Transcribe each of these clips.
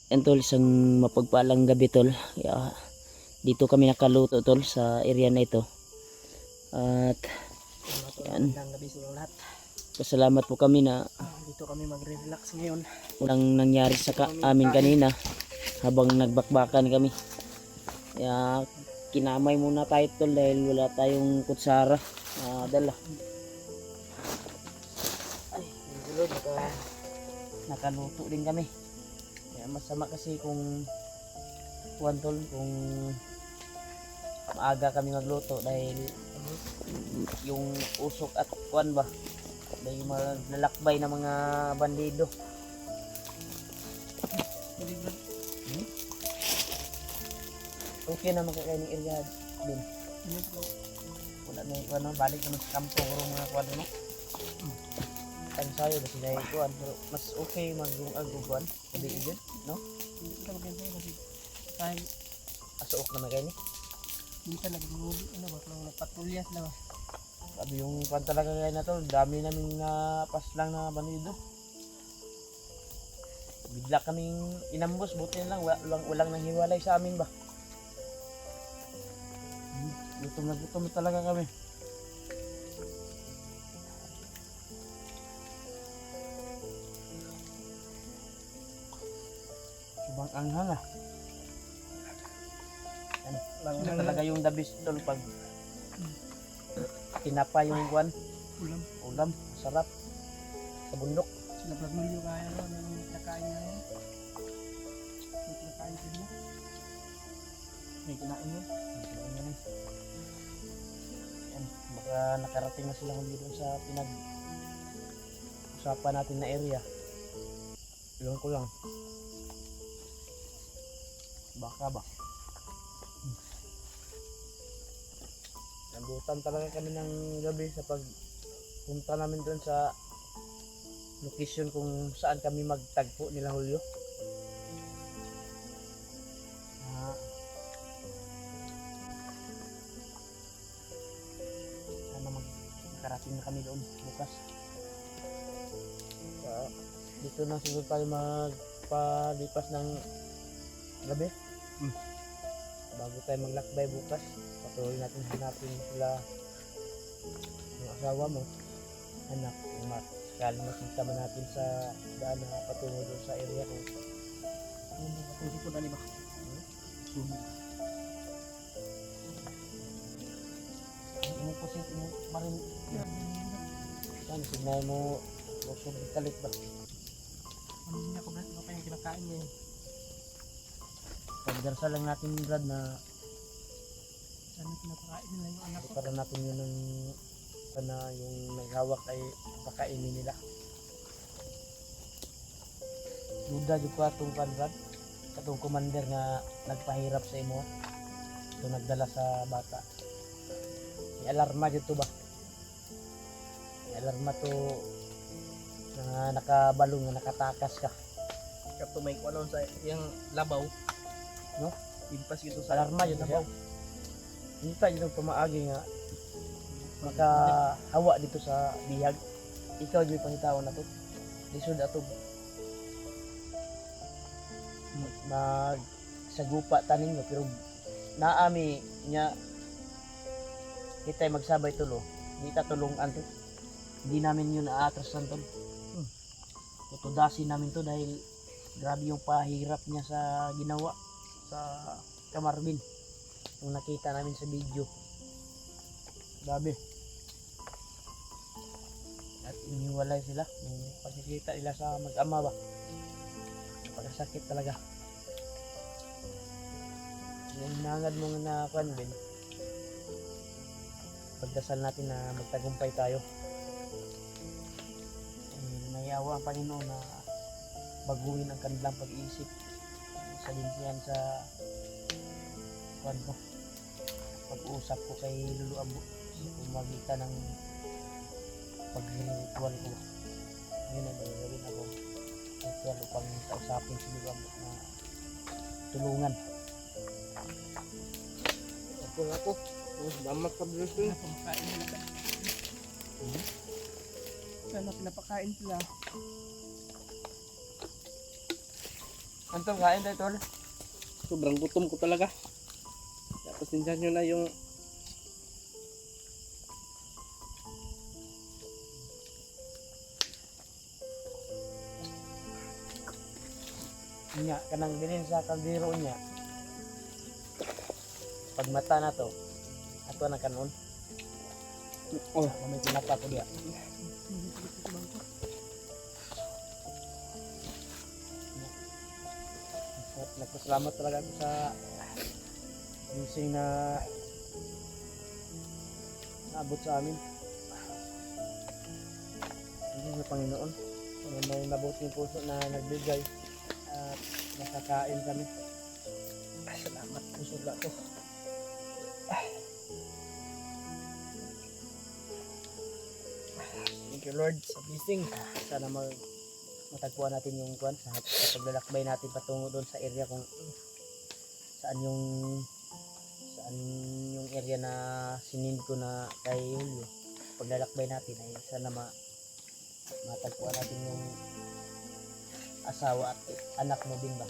Yan tol, isang mapagpalang gabi tol. Kaya, dito kami nakaluto tol sa area na ito. At yan, Magandang gabi sa inyong lahat. pasalamat po kami na Dito kami magre-relax ngayon. walang nangyari sa amin kanina habang nagbakbakan kami. Kaya kinamay muna tayo tol dahil wala tayong kutsara na dala. Ay, hindi nakaluto din kami. Kaya masama kasi kung tol, kung maaga kami magluto dahil yung usok at kuwan ba dahil malalakbay na mga bandido. Okay na makakain ng area din. Wala na yung ano, balik naman sa kampo o mga kuwan mo. Ang sayo kasi dahil kuwan, pero mas okay mag-aguguan sabi yun, no? Hindi ka maganda kasi kahit Asuok na magkain eh. minsan nag-uuli, baklang nagpatrolya sila. Sabi yung kuwan talaga ngayon na to, dami naming paslang na bandido. Bigla kaming inambos, buti na lang walang nanghiwalay sa amin ba. Gutom na gutom talaga kami. Subang anghang ah. Yan lang talaga yung the best tol pag tinapa yung buwan, ulam, sarap sa bundok. Sila Bragmilyo kaya no, nang nakain na yun. May kinakain sila. May kinain mo. Yan, baka nakarating na sila huli doon sa pinag-usapan natin na area. Ilan ko lang. Baka ba? Nabutan talaga kami ng gabi sa pagpunta namin doon sa location kung saan kami magtagpo nila Julio. Sana makarating na kami doon bukas. Dito na siguro tayo magpalipas ng gabi. Bago tayo maglakbay bukas, patuloy natin hanapin sila yung asawa mo, anak, yung sakali makita man natin sa daan na patungo doon sa area ko. Hindi ko na ba? Ano po si mo marin yan, signal mo lusog kalit ba? Ano niya ko Brad, ano pa yung kinakain niya yun? Pagdarasal lang natin Brad na Sana pinapakain nila yung anak ko. para natin yun ng na yung may hawak ay pakainin nila. Duda jud ko atong Brad, atong commander nga nagpahirap sa imo. Ito nagdala sa bata. May alarma dito ba? May alarma to na nakabalong na nakatakas ka. Kapto may kuwanon sa yung labaw. No? Impas ito sa Alarma dito labaw. siya. Hindi tayo pamaagi nga makahawa dito sa bihag. Ikaw yung pangitawon na to. Lisod ato. Magsagupa tanin mo pero naami niya kita magsabay tulo. Di ta tulungan to. Hindi namin yun aatrasan to. Tutudasin namin to dahil grabe yung pahirap niya sa ginawa sa Kamarvin. Yung nakita namin sa video. Grabe. At iniwalay sila. Yung pagkikita nila sa mag-ama ba. Pagkasakit talaga. Yung hinangad mo na Kanbin, pagdasal natin na magtagumpay tayo. Nayawa ang Panginoon na baguhin ang kanilang pag-iisip. Sabihin siyan sa ko, pag-uusap ko kay Lulu Ambo sa pamagitan ng pag-ritual ko. Ngayon ay gawin ako ritual upang kausapin si Lulu Ambo na tulungan. Ako damat ka blessing. Pinapakain nila. Sana pinapakain sila. Antol, kain tayo tol. Sobrang gutom ko talaga. Tapos tinsan nyo na yung Nya, kanang dinin sa kaldero niya. Pag mata na to, ato na kanon. oh, May pinapa ko diya. Nagpasalamat talaga ako sa blessing na naabot sa amin. Hindi sa Panginoon. May mabuting puso na nagbigay at nakakain kami. salamat pusog na to. Thank you Lord sa blessing. Sana matagpuan natin yung kwan sa paglalakbay natin patungo doon sa area kung saan yung area na sinind ko na kay Julio. Paglalakbay natin ay sana matagpuan natin yung asawa at anak mo din ba.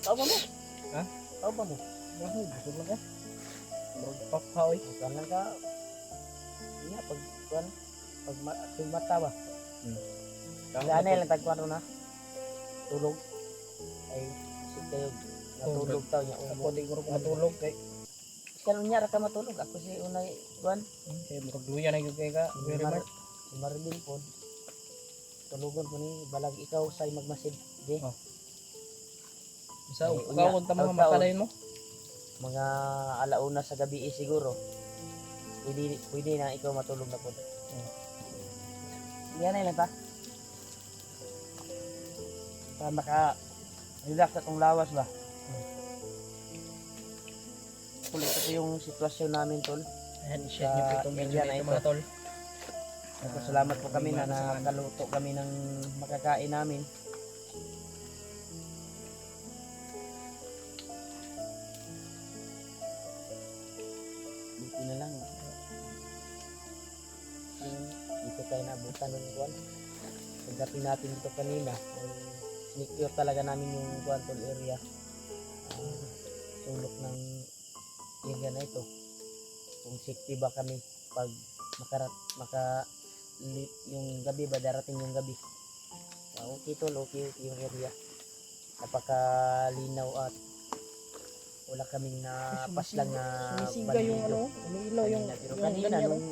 Tao ba mo? Ha? Tao ba mo? Grabe, busog lang ka. Magpapaoy. Kung lang ka, nga, pag mata ba? Ano lang tagkuhan ro na? Tulog. Ay, isip kayo, natulog tao niya. Ako di ko rin matulog kay Kanong niya ra ka matulog? Ako si unay, kuhan, kay magluya na yung kay ka. Very much. si Marvin po. Tulugon po ni, balag ikaw sa'y magmasid. Di? Oh. Sa Ay, ikaw kung tama taon-taon. makalain mo. Mga alauna sa gabi siguro. Pwede na ikaw matulog na po. Yan na lang ta. Para maka-relax atong lawas ba? Kulit ito yung sitwasyon namin tol. Ayan, i-share nyo po itong video area na na ito ito. mga tol. Salamat po kami na nakaluto kami ng makakain namin. Buti na lang. Dito tayo naabutan ng kuwan. Pagdating natin dito kanina, sinicure talaga namin yung kuwan tol area. Sulok ng area na ito. Kung safety ba kami pag yung gabi ba darating yung gabi. Okay tol, okay yung area. Napakalinaw at wala kaming napaslang na Sumisiga yung ano, umiilaw yung pero kanina ganyan, nung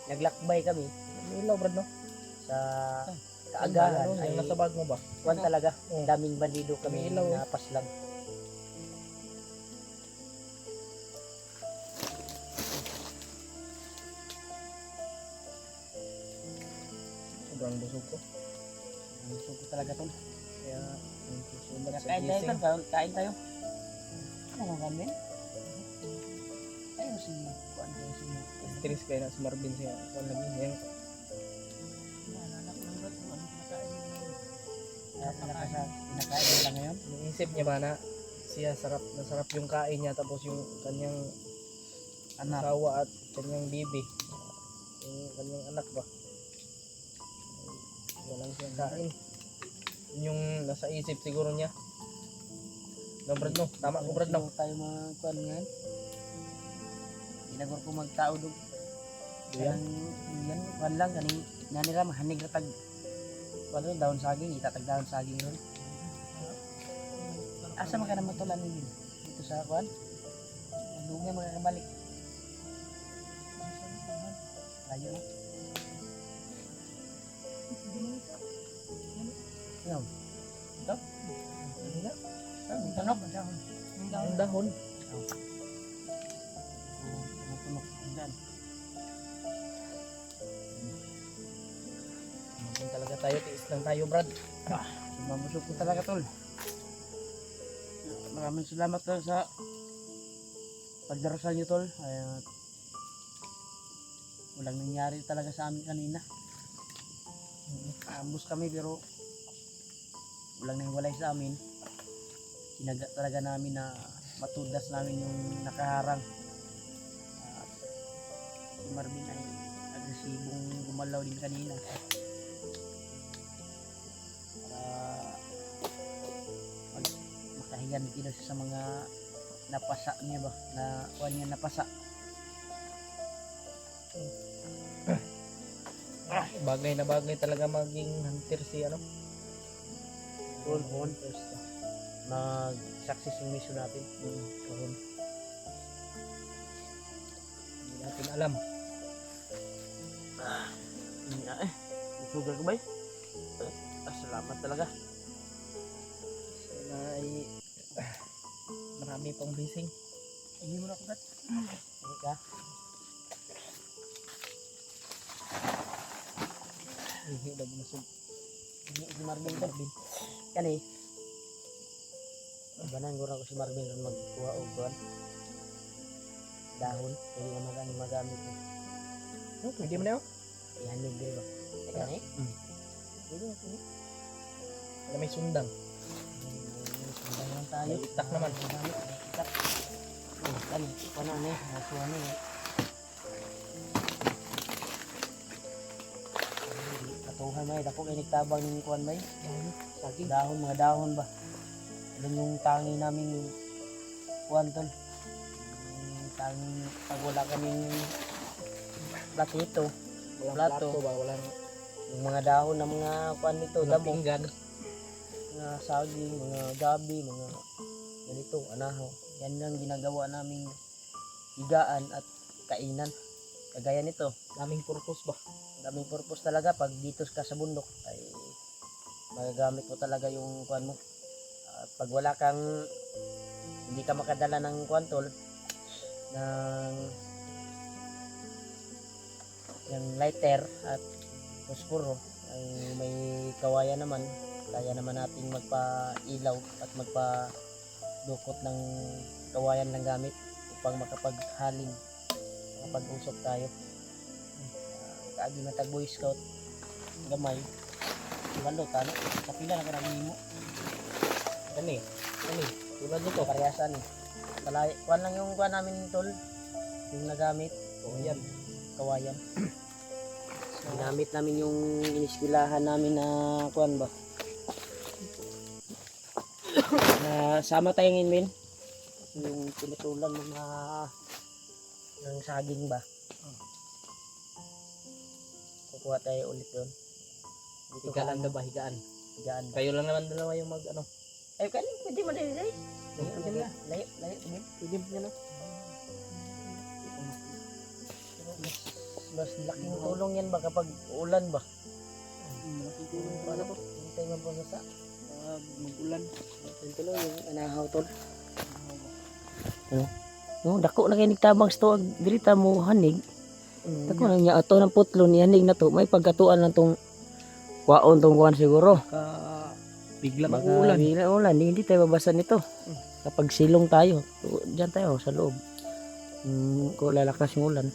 naglakbay kami umiilaw brad no. sa Agahan, kaagahan ano, ay yung nasa bag mo ba? kuwan talaga. Oo. Daming bandido kami Umiilaw, eh. napaslang. Sobrang busog ko. Gusto ko talaga tol. Kaya, thank you so much sa Kain tayo blessing. tol, kain tayo. Ano kami? Ayun si kuwan kayo si Stress kayo na si Marvin siya. Kung lagi yan. anak ko lang ba ito? Ano kinakain mo ngayon? Kinakain mo lang ngayon? Iniisip niya ba na siya nasarap yung kain niya tapos yung kanyang Anak. asawa at kanyang bibi. Yung kanyang anak ba? Walang siyang kain. Yun yung nasa isip siguro niya. No, Brad no? Tama ko Brad no? Sino tayo mga kuwan ngayon? Ginagor ko magtao dog. Yan. Yan, kuwan lang. Kaning nanira mahanig ratag. Kuwan rin, daon saging. Itatag daon saging rin. Asa man ka na matulan ninyo? Dito sa kuwan? Malungay makakabalik. Layo na. Yan. Ito? Ano na? Ang tanok. Ang dahon. Tunok. Diyan. Kung talaga tayo, tiis lang tayo Brad. Mabusog ko talaga tol. Maraming salamat tol sa pagdarasal niyo tol. Ay, walang nangyari talaga sa amin kanina. ambus kami pero walang nahiwalay sa amin. Sinaga talaga namin na matudas namin yung nakaharang. At si Marvin ay agresibong gumalaw din kanina. Para makahigan din siya sa mga napasa niya ba? Na kuha niya napasa. Bagay na bagay talaga maging hunter si ano. Full hunters. Mag-success yung mission natin. Kahon. Hindi natin alam. Sugar ko ba eh? Salamat talaga. Sana ay marami pang blessing. Hindi mo na ako gat. Hindi ka. Hindi na binasog. Hindi si Marvin ko. Yan eh. Banan ko si Marvin ron magkuha o kuhan. Dahon. Hindi na magamit eh. Pwede mo na yun? Ihanig din ba? Teka na eh. Pwede na pwede. Wala may sundang. Sundang lang tayo. May itak naman. Magamit. May itak. Kan, paano na eh. Nasuha na eh. Katuhan ba eh. Dako kayo nagtabang yung kuhan ba eh. Saging. Dahon, mga dahon ba? Yan yung tangi namin kuhan tol. Yung tangi pag wala kaming platito. Walang Plato. plato ba? Walang Yung mga dahon ng mga kuhan nito. Damo. pinggan. Mga saging, mga gabi, mga ganito, anahaw. Yan ang ginagawa naming higaan at kainan. Kagaya nito, Daming purpose ba? daming purpose talaga pag dito ka sa bundok ay magagamit mo talaga yung kuan mo. At pag wala kang hindi ka makadala ng kuan tol ng yung lighter at posporo ay may kawayan naman, kaya naman nating magpa-ilaw at magpa-dukot ng kawayan ng gamit upang makapaghalin, makapag-usap tayo. Kaagi matag Boy Scout gamay balo tano kapila na kanang mo Kani. Tulad nito. karehasan eh kalay kuan lang yung kuan namin tol yung nagamit O yan. kawayan. Ginamit namin yung iniskilahan namin na kuan ba na sama tayo ngayon min yung pinutulan mga ng saging ba. Kukuha tayo ulit doon. Dito Higaan na ba? Higaan. higaan ba. Kayo lang naman dalawa yung mag ano. Ay, kaya pwede mo din guys. Pwede na. Layo, layo. Pwede mo na. Mas laking tulong yan ba kapag ulan ba? Paano to? Hindi tayo mapasasa. Mag-ulan. Yung tuloy, yung anahaw tol. Ano? No, dako na kayo nagtabang sto dirita mo hanig. Dako na niya ato ng putlon hanig na to. May pagkatuan lang tong waon tong kuan siguro. Bigla Baka mag-ulan. bigla ulan, hindi tayo babasa nito. Kapag silong tayo, diyan tayo sa loob. Kung lalakas yung ulan.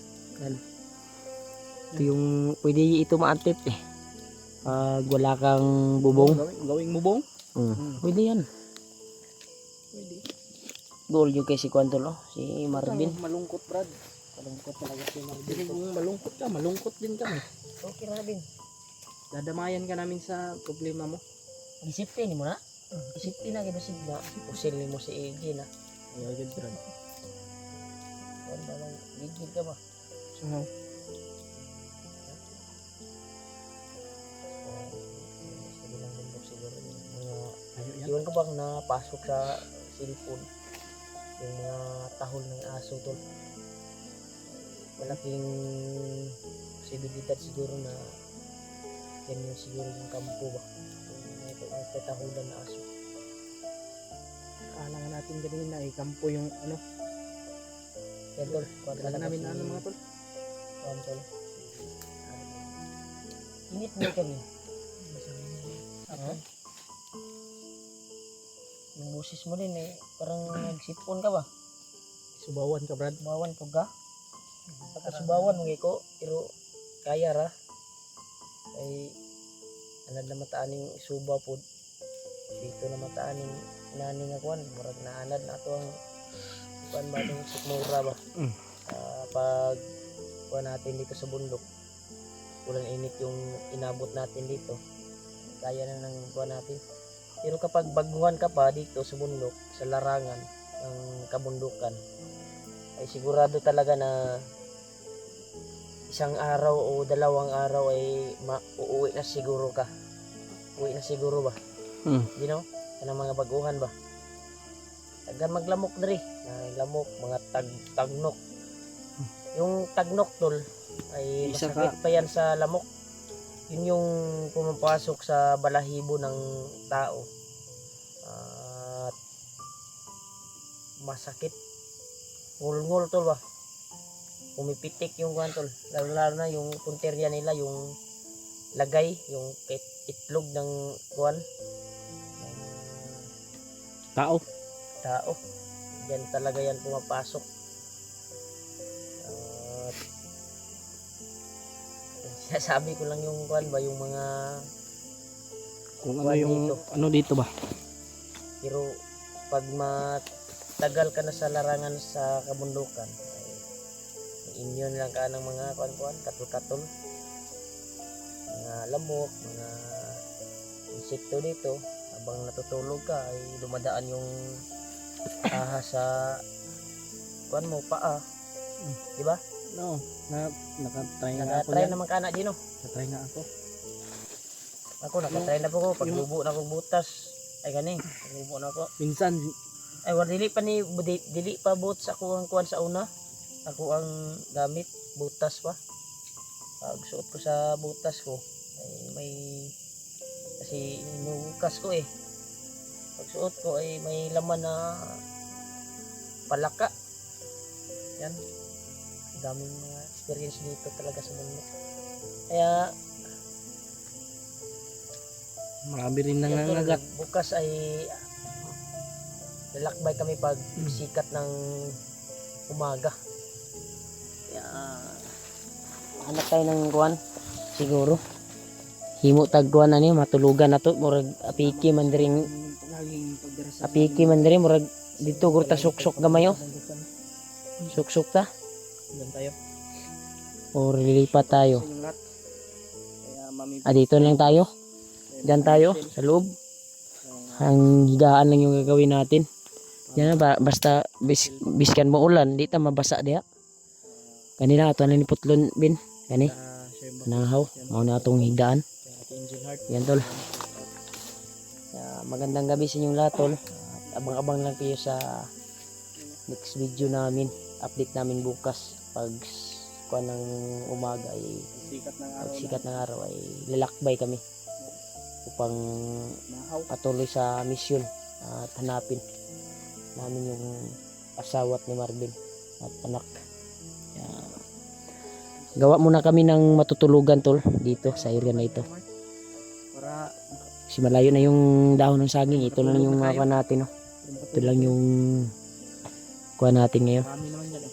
Ito yung pwede ito maantip eh. Pag wala kang bubong. Gawing mubong? Pwede yan. Pwede. Goal yung kay si Kwantol, oh. Si Marvin. Malungkot, Brad. Malungkot talaga si Marvin. Hindi kung malungkot ka, malungkot din kami. Okay Marvin. Dadamayan ka namin sa problema mo. Isipin mo na. Isipin na kino sigla. Usil mo si AJ na. Ayaw yun, Brad. Kuan ba lang gigil ka ba? So, Sabi lang bundok siguro yung mga ayaw yan. iwan ko bang napasok sa cellphone yung mga tahol ng aso tol. Malaking posibilidad siguro na yan yung siguro yung kampo ba yung nagtatahulan na aso. Akala nga natin ganun na kampo yung ano. Yan tol, kuwan Kala namin na ano mga tol. kuwan tol. Init mo kami. Yung busis mo din eh, parang nagsipon ka ba? Subawan ka, Brad. Subawan ko ka? Ako subawan mo ko, pero kaya ra. Ay, anad na mataaning suba pod. Dito na mataaning inani nga kuan, murag naanad na ato ang kuan ba itong sikmura ba. Pag kuan natin dito sa bundok, ulan init yung inabot natin dito, kaya na ng kuan natin. Pero kapag baguhan ka pa dito sa bundok, sa larangan ng kabundukan, ay sigurado talaga na isang araw o dalawang araw ay uuwi na siguro ka. Uwi na siguro ba? You know? Kanang mga baguhan ba? Tagan maglamok diri. Lamok, mga tagnok. Yung tagnok tol ay Isa masakit pa yan sa lamok. Yun yung pumapasok sa balahibo ng tao. At masakit. Ngul-ngul tol ba? Pumipitik yung kuwan tol. Lalo na yung punterya nila, yung lagay, yung itlog ng kuwan. Tao. Diyan talaga yan pumapasok. At sabi ko lang yung kuwan ba, yung mga Kung ano kuwan yung dito. ano dito ba? Pero pag matagal ka na sa larangan sa kabundukan, ay immune lang ka ng mga kuwan-kuwan, katul-katul, mga lamok, mga insekto dito. Habang natutulog ka ay dumadaan yung ahas sa kuwan mo, paa. Di ba? No, nakatry nga ako. Nakatry Yan. naman ka na dino. Nakatry nga ako. Ako nakatry na po ko. Pag lubo na akong butas, ay gani, lubo na ako. Minsan, Ay wala dili pa butas ako ang kuwan sa una. Ako ang gamit butas pa. Pag suot ko sa butas ko ay may kasi inuukas ko eh. Pag suot ko ay may laman na palaka. Yan. Daming mga experience dito talaga sa mundo. Kaya marami rin yan, nangangagat. bukas ay lalakbay kami pag sikat ng umaga. Kaya hanap tayo ng kuwan siguro. Himo tag kuwan ani matulugan na to, murag apiki man diring murag dito gurta suksok gamay oh. Suksok ta. Diyan tayo. O lilipat tayo. Sa yung lot. Kaya mami. Dito lang tayo. Diyan tayo sa loob. Ang higaan lang yung gagawin natin. Yan ba, basta biskan mo ulan, di ta mabasa diha. Kanina ato na ni putlon bin. Kani. Nahaw, mao na atong higaan. Yan tol. Magandang gabi sa inyong lahat tol. Abang-abang lang kayo sa next video namin. Update namin bukas pag kuan ng umaga ay sikat ng araw ay lalakbay kami upang patuloy sa mission at hanapin namin yung asawa ni Marvin at anak. Gawa muna kami ng matutulugan tol dito sa area na ito. Para Kasi malayo na yung dahon ng saging. Ito lang yung kuha natin. No? Ito lang yung kuha natin ngayon. marami naman yan eh.